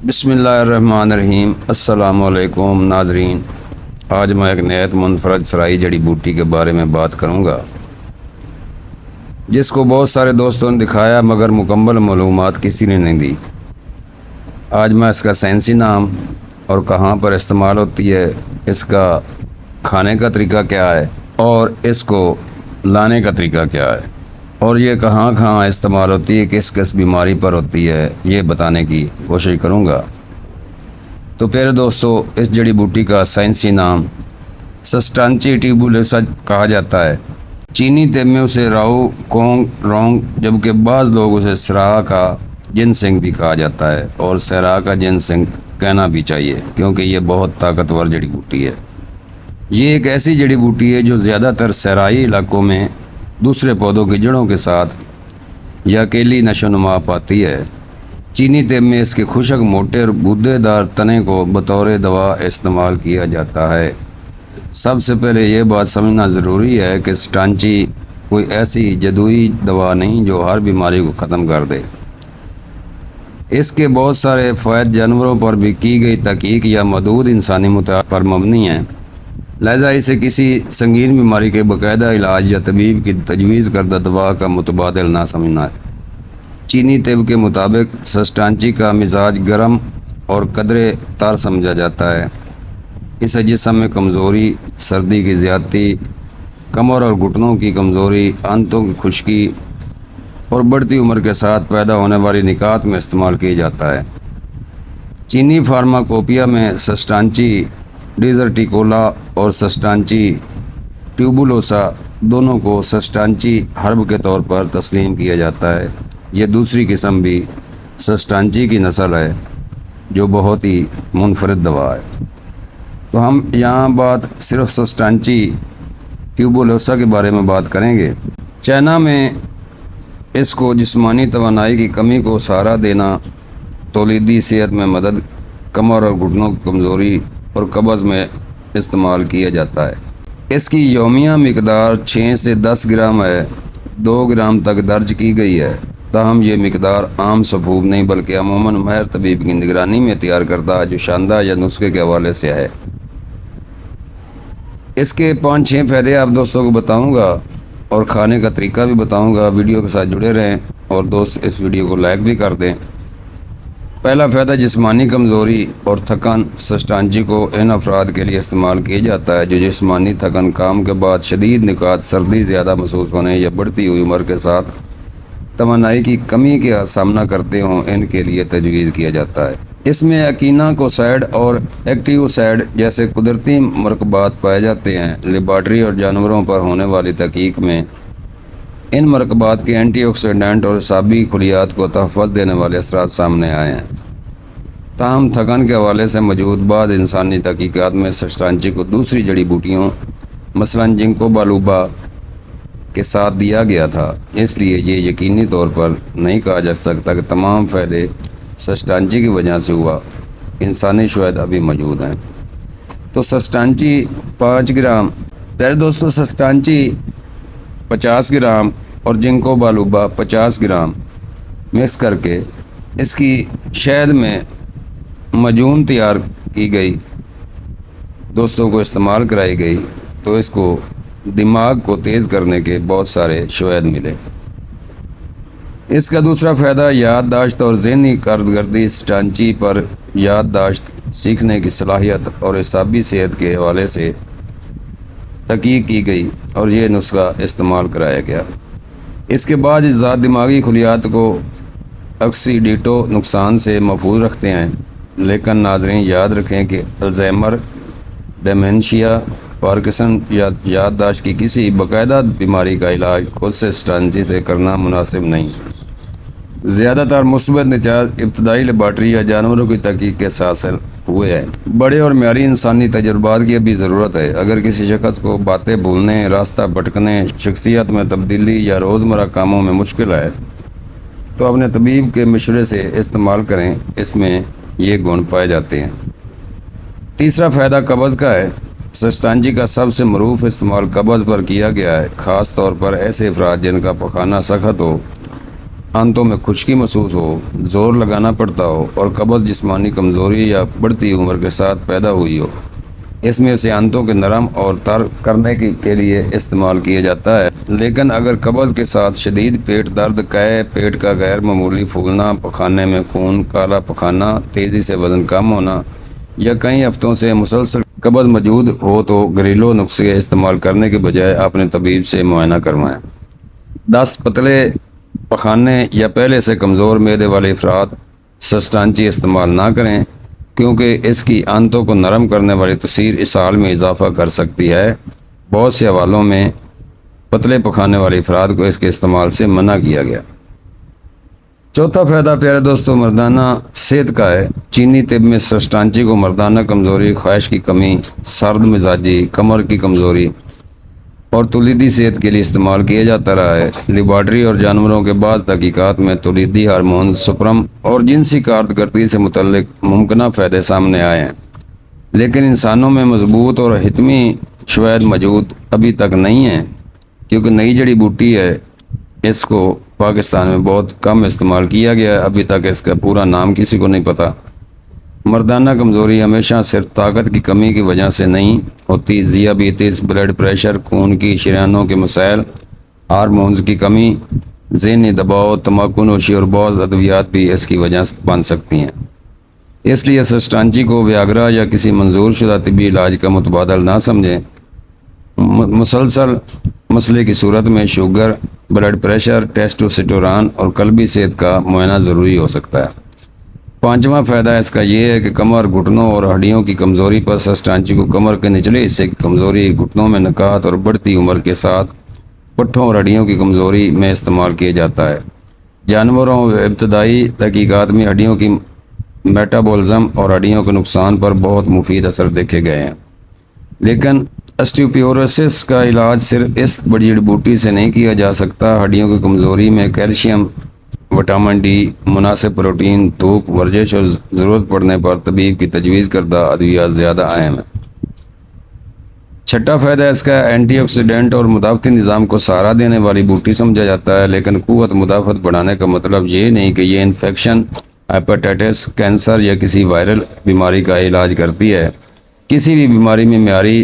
بسم اللہ الرحمن الرحیم۔ السلام علیکم ناظرین، آج میں ایک نہایت منفرد سرائی جڑی بوٹی کے بارے میں بات کروں گا، جس کو بہت سارے دوستوں نے دکھایا مگر مکمل معلومات کسی نے نہیں دی۔ آج میں اس کا سائنسی نام اور کہاں پر استعمال ہوتی ہے، اس کا کھانے کا طریقہ کیا ہے اور اس کو لانے کا طریقہ کیا ہے، اور یہ کہاں کہاں استعمال ہوتی ہے، کس کس بیماری پر ہوتی ہے، یہ بتانے کی کوشش کروں گا۔ تو پھر دوستو، اس جڑی بوٹی کا سائنسی نام سسٹانچی ٹیوبولوسا کہا جاتا ہے۔ چینی طب میں اسے راؤ کونگ رونگ، جبکہ بعض لوگ اسے سراہ کا جنسنگ بھی کہا جاتا ہے، اور سراہ کا جنسنگ کہنا بھی چاہیے کیونکہ یہ بہت طاقتور جڑی بوٹی ہے۔ یہ ایک ایسی جڑی بوٹی ہے جو زیادہ تر صحرائی علاقوں میں دوسرے پودوں کی جڑوں کے ساتھ یا اکیلی نشو و نما پاتی ہے۔ چینی طب میں اس کے خشک موٹے اور گودے دار تنے کو بطور دوا استعمال کیا جاتا ہے۔ سب سے پہلے یہ بات سمجھنا ضروری ہے کہ سٹانچی کوئی ایسی جادوئی دوا نہیں جو ہر بیماری کو ختم کر دے۔ اس کے بہت سارے فوائد جانوروں پر بھی کی گئی تحقیق یا محدود انسانی مطالعات پر مبنی ہیں، لہذا اسے کسی سنگین بیماری کے باقاعدہ علاج یا طبیب کی تجویز کردہ دوا کا متبادل نہ سمجھنا ہے۔ چینی طب کے مطابق سسٹانچی کا مزاج گرم اور قدرے تر سمجھا جاتا ہے۔ اسے جسم میں کمزوری، سردی کی زیادتی، کمر اور گھٹنوں کی کمزوری، آنتوں کی خشکی اور بڑھتی عمر کے ساتھ پیدا ہونے والی نکات میں استعمال کیا جاتا ہے۔ چینی فارماکوپیا میں سسٹانچی ڈیزرٹیکولا اور سسٹانچی ٹیوبولوسا دونوں کو سسٹانچی ہرب کے طور پر تسلیم کیا جاتا ہے۔ یہ دوسری قسم بھی سسٹانچی کی نسل ہے جو بہت ہی منفرد دوا ہے۔ تو ہم یہاں بات صرف سسٹانچی ٹیوبولوسا کے بارے میں بات کریں گے۔ چائنا میں اس کو جسمانی توانائی کی کمی کو سہارا دینا، تولیدی صحت میں مدد، کمر اور گھٹنوں کی کمزوری اور قبض میں استعمال کیا جاتا ہے۔ اس کی یومیہ مقدار 6 سے 10 گرام ہے، 2 گرام تک درج کی گئی ہے، تاہم یہ مقدار عام سفوب نہیں بلکہ عموماً ماہر طبیب کی نگرانی میں تیار کردہ جو شاندہ یا نسخے کے حوالے سے ہے۔ اس کے 5-6 فائدے آپ دوستوں کو بتاؤں گا اور کھانے کا طریقہ بھی بتاؤں گا۔ ویڈیو کے ساتھ جڑے رہیں اور دوست اس ویڈیو کو لائک بھی کر دیں۔ پہلا فائدہ جسمانی کمزوری اور تھکن۔ سسٹانچی کو ان افراد کے لیے استعمال کیا جاتا ہے جو جسمانی تھکن، کام کے بعد شدید نکات، سردی زیادہ محسوس ہونے یا بڑھتی ہوئی عمر کے ساتھ توانائی کی کمی کا سامنا کرتے ہوں، ان کے لیے تجویز کیا جاتا ہے۔ اس میں اکیناکوسائڈ اور ایکٹیوسائڈ جیسے قدرتی مرکبات پائے جاتے ہیں۔ لیبارٹری اور جانوروں پر ہونے والی تحقیق میں ان مرکبات کے اینٹی آکسیڈنٹ اور اعصابی خلیات کو تحفظ دینے والے اثرات سامنے آئے ہیں۔ تاہم تھکن کے حوالے سے موجود بعض انسانی تحقیقات میں سسٹانچی کو دوسری جڑی بوٹیوں مثلاً جنکو بالوبا کے ساتھ دیا گیا تھا، اس لیے یہ یقینی طور پر نہیں کہا جا سکتا کہ تمام فائدے سسٹانچی کی وجہ سے ہوا۔ انسانی شواہد ابھی موجود ہیں۔ تو سسٹانچی 5 گرام، پہلے دوستو سسٹانچی 50 گرام اور جنکو بالوبا 50 گرام مکس کر کے اس کی شہد میں معجون تیار کی گئی، دوستوں کو استعمال کرائی گئی، تو اس کو دماغ کو تیز کرنے کے بہت سارے شواہد ملے۔ اس کا دوسرا فائدہ یادداشت اور ذہنی کارکردگی۔ سسٹانچی پر یادداشت، سیکھنے کی صلاحیت اور اعصابی صحت کے حوالے سے تحقیق کی گئی اور یہ نسخہ استعمال کرایا گیا۔ اس کے بعد اجزاء دماغی خلیات کو آکسیڈیٹو نقصان سے محفوظ رکھتے ہیں، لیکن ناظرین یاد رکھیں کہ الزائمر، ڈیمنشیا، پارکنسن یا یادداشت کی کسی باقاعدہ بیماری کا علاج خود سے سسٹانچی سے کرنا مناسب نہیں۔ زیادہ تر مثبت نتائج ابتدائی لیبارٹری یا جانوروں کی تحقیق کے ساتھ ہوئے ہیں۔ بڑے اور معیاری انسانی تجربات کی ابھی ضرورت ہے۔ اگر کسی شخص کو باتیں بھولنے، راستہ بھٹکنے، شخصیت میں تبدیلی یا روزمرہ کاموں میں مشکل ہے تو اپنے طبیب کے مشورے سے استعمال کریں، اس میں یہ گن پائے جاتے ہیں۔ تیسرا فائدہ قبض کا ہے۔ سسٹانچی کا سب سے معروف استعمال قبض پر کیا گیا ہے، خاص طور پر ایسے افراد جن کا پخانہ سخت ہو آنتوں میں خشکی محسوس ہو، زور لگانا پڑتا ہو اور قبض جسمانی کمزوری یا بڑھتی عمر کے ساتھ پیدا ہوئی ہو، اس میں اسے آنتوں کے نرم اور تر کرنے کے لیے استعمال کیا جاتا ہے۔ لیکن اگر قبض کے ساتھ شدید پیٹ درد، قے، پیٹ کا غیر معمولی پھولنا، پخانے میں خون، کالا پخانا، تیزی سے وزن کم ہونا یا کئی ہفتوں سے مسلسل قبض موجود ہو تو گھریلو نسخے استعمال کرنے کے بجائے اپنے طبیب سے معائنہ کروائیں۔ دست، پتلے پخانے یا پہلے سے کمزور معدے والے افراد سسٹانچی استعمال نہ کریں، کیونکہ اس کی آنتوں کو نرم کرنے والی تاثیر اسہال میں اضافہ کر سکتی ہے۔ بہت سے حوالوں میں پتلے پخانے والے افراد کو اس کے استعمال سے منع کیا گیا۔ چوتھا فائدہ پیارے دوستو مردانہ صحت کا ہے۔ چینی طب میں سسٹانچی کو مردانہ کمزوری، خواہش کی کمی، سرد مزاجی، کمر کی کمزوری اور تولیدی صحت کے لیے استعمال کیا جاتا رہا ہے۔ لیبارٹری اور جانوروں کے بعض تحقیقات میں تولیدی ہارمون، سپرم اور جنسی کارکردگی سے متعلق ممکنہ فائدے سامنے آئے ہیں، لیکن انسانوں میں مضبوط اور حتمی شواہد موجود ابھی تک نہیں ہیں، کیونکہ نئی جڑی بوٹی ہے، اس کو پاکستان میں بہت کم استعمال کیا گیا ہے۔ ابھی تک اس کا پورا نام کسی کو نہیں پتہ۔ مردانہ کمزوری ہمیشہ صرف طاقت کی کمی کی وجہ سے نہیں ہوتی۔ ذیابیطس، بلڈ پریشر، خون کی شریانوں کے مسائل، ہارمونز کی کمی، ذہنی دباؤ، تمباکو نوشی اور بعض ادویات بھی اس کی وجہ سے بن سکتی ہیں۔ اس لیے سسٹانچی کو ویاگرا یا کسی منظور شدہ طبی علاج کا متبادل نہ سمجھیں۔ مسلسل مسئلے کی صورت میں شوگر، بلڈ پریشر، ٹیسٹوسٹیرون اور قلبی صحت کا معائنہ ضروری ہو سکتا ہے۔ پانچواں فائدہ اس کا یہ ہے کہ کمر، گھٹنوں اور ہڈیوں کی کمزوری پر سسٹانچی کو کمر کے نچلے حصے کی کمزوری، گھٹنوں میں نکات اور بڑھتی عمر کے ساتھ پٹھوں اور ہڈیوں کی کمزوری میں استعمال کیا جاتا ہے۔ جانوروں و ابتدائی تحقیقات میں ہڈیوں کی میٹابولزم اور ہڈیوں کے نقصان پر بہت مفید اثر دیکھے گئے ہیں، لیکن اسٹیوپیوروسس کا علاج صرف اس بڑی جڑی بوٹی سے نہیں کیا جا سکتا۔ ہڈیوں کی کمزوری میں کیلشیم، وٹامن ڈی، مناسب پروٹین، دھوپ، ورزش اور ضرورت پڑنے پر طبیب کی تجویز کردہ ادویات زیادہ اہم ہیں۔ چھٹا فائدہ اس کا اینٹی آکسیڈنٹ اور مدافعتی نظام کو سہارا دینے والی بوٹی سمجھا جاتا ہے، لیکن قوت مدافعت بڑھانے کا مطلب یہ نہیں کہ یہ انفیکشن، ہیپاٹائٹس، کینسر یا کسی وائرل بیماری کا علاج کرتی ہے۔ کسی بھی بیماری میں معیاری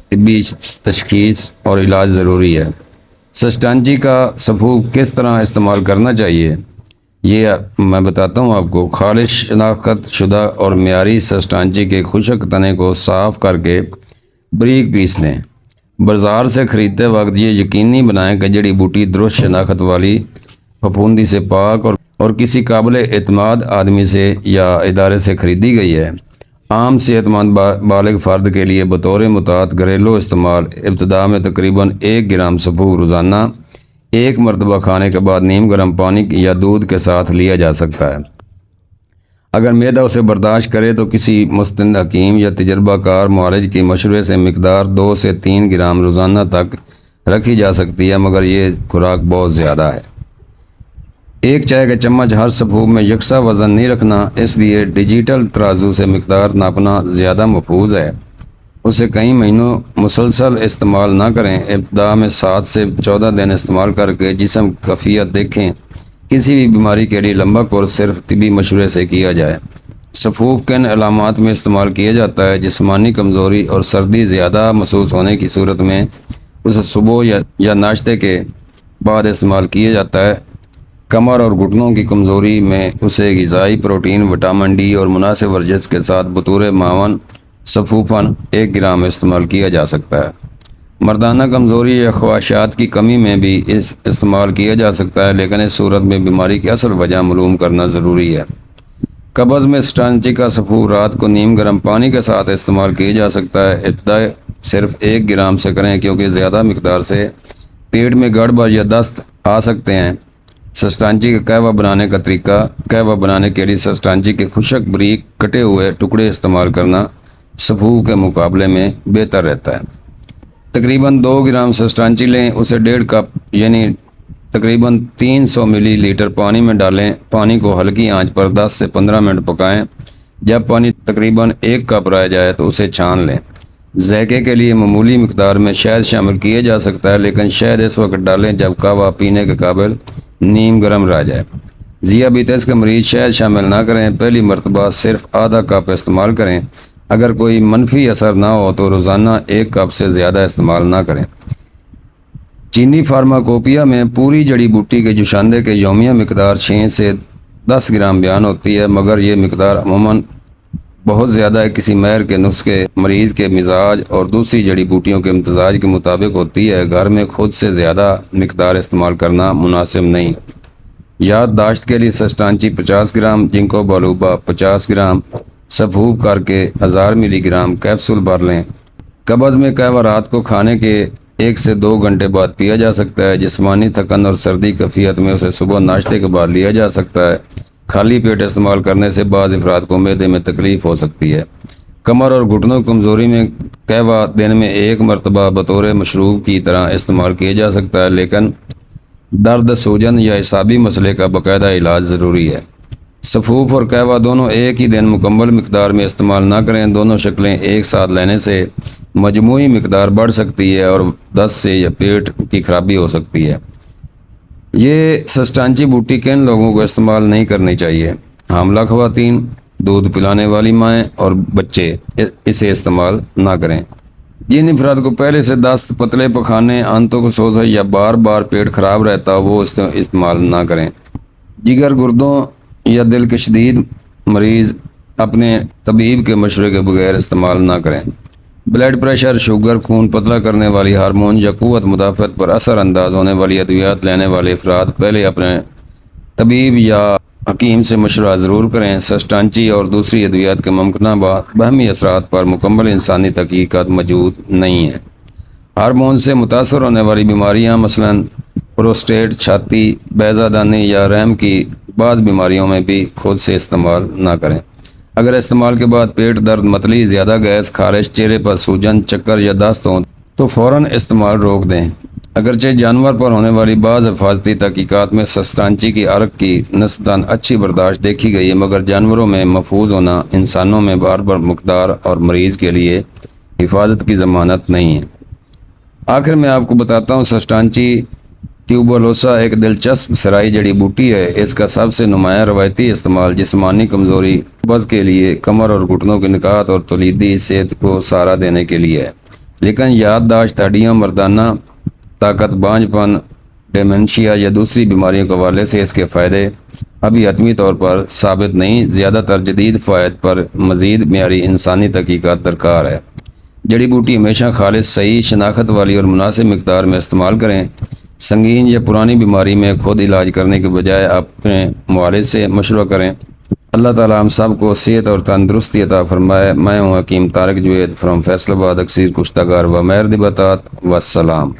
طبی تشخیص اور علاج ضروری ہے۔ سسٹانچی کا سفوف کس طرح استعمال کرنا چاہیے، یہ میں بتاتا ہوں آپ کو۔ خالص شناخت شدہ اور معیاری سسٹانچی کے خشک تنے کو صاف کر کے باریک پیس لیں۔ بازار سے خریدتے وقت یہ یقینی بنائیں کہ جڑی بوٹی درست شناخت والی، پھپھوندی سے پاک اور کسی قابل اعتماد آدمی سے یا ادارے سے خریدی گئی ہے۔ عام صحت مند بالغ فرد کے لیے بطور متعارف گھریلو استعمال ابتدا میں تقریباً 1 گرام سفوف روزانہ 1 مرتبہ کھانے کے بعد نیم گرم پانی یا دودھ کے ساتھ لیا جا سکتا ہے۔ اگر معدہ اسے برداشت کرے تو کسی مستند حکیم یا تجربہ کار معالج کی مشورے سے مقدار 2 سے 3 گرام روزانہ تک رکھی جا سکتی ہے، مگر یہ خوراک بہت زیادہ ہے۔ 1 چائے کا چمچ ہر سفوف میں یکساں وزن نہیں رکھنا، اس لیے ڈیجیٹل ترازو سے مقدار ناپنا زیادہ محفوظ ہے۔ اسے کئی مہینوں مسلسل استعمال نہ کریں۔ ابتدا میں 7 سے 14 دن استعمال کر کے جسم کی کیفیت دیکھیں۔ کسی بھی بیماری کے لیے لمبا کورس صرف طبی مشورے سے کیا جائے۔ سفوف کن علامات میں استعمال کیا جاتا ہے؟ جسمانی کمزوری اور سردی زیادہ محسوس ہونے کی صورت میں اسے صبح یا ناشتے کے بعد استعمال کیا جاتا ہے۔ کمر اور گھٹنوں کی کمزوری میں اسے غذائی پروٹین، وٹامن ڈی اور مناسب ورزش کے ساتھ بطور معاون سفوفاً 1 گرام استعمال کیا جا سکتا ہے۔ مردانہ کمزوری یا خواہشات کی کمی میں بھی استعمال کیا جا سکتا ہے، لیکن اس صورت میں بیماری کی اصل وجہ معلوم کرنا ضروری ہے۔ قبض میں سسٹانچی کا سفوف رات کو نیم گرم پانی کے ساتھ استعمال کیا جا سکتا ہے۔ ابتدا صرف 1 گرام سے کریں، کیونکہ زیادہ مقدار سے پیٹ میں گڑبڑ یا دست آ سکتے ہیں۔ سسٹانچی کا قہوہ بنانے کا طریقہ۔ قہوہ بنانے کے لیے سسٹانچی کے خشک باریک کٹے ہوئے ٹکڑے استعمال کرنا سفوف کے مقابلے میں بہتر رہتا ہے۔ تقریباً 2 گرام سسٹانچی لیں، اسے 1.5 کپ یعنی تقریباً 300 ملی لیٹر پانی میں ڈالیں۔ پانی کو ہلکی آنچ پر 10 سے 15 منٹ پکائیں۔ جب پانی تقریباً 1 کپ رہ جائے تو اسے چھان لیں۔ ذائقے کے لیے معمولی مقدار میں شہد شامل کیا جا سکتا ہے، لیکن شہد اس وقت ڈالیں جب قہوہ پینے کے قابل نیم گرم رہ جائے۔ ذیابیطس کا مریض شہد شامل نہ کریں، پہلی مرتبہ صرف آدھا کپ استعمال کریں۔ اگر کوئی منفی اثر نہ ہو تو روزانہ 1 کپ سے زیادہ استعمال نہ کریں۔ چینی فارماکوپیا میں پوری جڑی بوٹی کے جوشاندے کے یومیہ مقدار 6 سے 10 گرام بیان ہوتی ہے، مگر یہ مقدار عموماً بہت زیادہ ہے کسی ماہر کے نسخے، مریض کے مزاج اور دوسری جڑی بوٹیوں کے امتزاج کے مطابق ہوتی ہے۔ گھر میں خود سے زیادہ مقدار استعمال کرنا مناسب نہیں۔ یادداشت کے لیے سسٹانچی 50 گرام، جنکو بالوبا 50 گرام سفوف کر کے 1000 ملی گرام کیپسول بھر لیں۔ قبض میں قہوہ رات کو کھانے کے 1 سے 2 گھنٹے بعد پیا جا سکتا ہے۔ جسمانی تھکن اور سردی کیفیت میں اسے صبح ناشتے کے بعد لیا جا سکتا ہے۔ خالی پیٹ استعمال کرنے سے بعض افراد کو معدے میں تکلیف ہو سکتی ہے۔ کمر اور گھٹنوں کی کمزوری میں قہوہ دن میں 1 مرتبہ بطور مشروب کی طرح استعمال کیا جا سکتا ہے، لیکن درد، سوجن یا اعصابی مسئلے کا باقاعدہ علاج ضروری ہے۔ سفوف اور قہوہ دونوں ایک ہی دن مکمل مقدار میں استعمال نہ کریں۔ دونوں شکلیں ایک ساتھ لینے سے مجموعی مقدار بڑھ سکتی ہے اور دست سے یا پیٹ کی خرابی ہو سکتی ہے۔ یہ سسٹانچی بوٹی کن لوگوں کو استعمال نہیں کرنی چاہیے؟ حاملہ خواتین، دودھ پلانے والی مائیں اور بچے اسے استعمال نہ کریں۔ جن افراد کو پہلے سے دست، پتلے پخانے، آنتوں کو سوزش یا بار بار پیٹ خراب رہتا وہ استعمال نہ کریں۔ جگر، گردوں یا دل کے شدید مریض اپنے طبیب کے مشورے کے بغیر استعمال نہ کریں۔ بلڈ پریشر، شوگر، خون پتلا کرنے والی ہارمون یا قوت مدافعت پر اثر انداز ہونے والی ادویات لینے والے افراد پہلے اپنے طبیب یا حکیم سے مشورہ ضرور کریں۔ سسٹانچی اور دوسری ادویات کے ممکنہ باہمی اثرات پر مکمل انسانی تحقیقات موجود نہیں ہیں۔ ہارمون سے متاثر ہونے والی بیماریاں مثلاً پروسٹیٹ، چھاتی، بیضہ دانی یا رحم کی بعض بیماریوں میں بھی خود سے استعمال نہ کریں۔ اگر استعمال کے بعد پیٹ درد، متلی، زیادہ گیس، خارش، چہرے پر سوجن، چکر یا دست ہوں تو فوراً استعمال روک دیں۔ اگرچہ جانور پر ہونے والی بعض حفاظتی تحقیقات میں سسٹانچی کی عرق کی نسبتاً اچھی برداشت دیکھی گئی ہے، مگر جانوروں میں محفوظ ہونا انسانوں میں بار بار مقدار اور مریض کے لیے حفاظت کی ضمانت نہیں ہے۔ آخر میں آپ کو بتاتا ہوں، سسٹانچی ٹیوبولوسا ایک دلچسپ سرائی جڑی بوٹی ہے۔ اس کا سب سے نمایاں روایتی استعمال جسمانی کمزوری، قبض کے لیے، کمر اور گھٹنوں کے نکات اور تولیدی صحت کو سہارا دینے کے لیے ہے، لیکن یادداشت، ہڈیاں، مردانہ طاقت، بانجھ پن، ڈیمنشیا یا دوسری بیماریوں کے حوالے سے اس کے فائدے ابھی حتمی طور پر ثابت نہیں۔ زیادہ تر جدید فوائد پر مزید معیاری انسانی تحقیقات درکار ہے۔ جڑی بوٹی ہمیشہ خالص، صحیح شناخت والی اور مناسب مقدار میں استعمال کریں۔ سنگین یا پرانی بیماری میں خود علاج کرنے کے بجائے اپنے معالج سے مشورہ کریں۔ اللہ تعالیٰ ہم سب کو صحت اور تندرستی عطا فرمائے۔ میں ہوں حکیم طارق جوید فرام فیصل آباد، اکثیر کشتہ گار و مہر دبتات، والسلام۔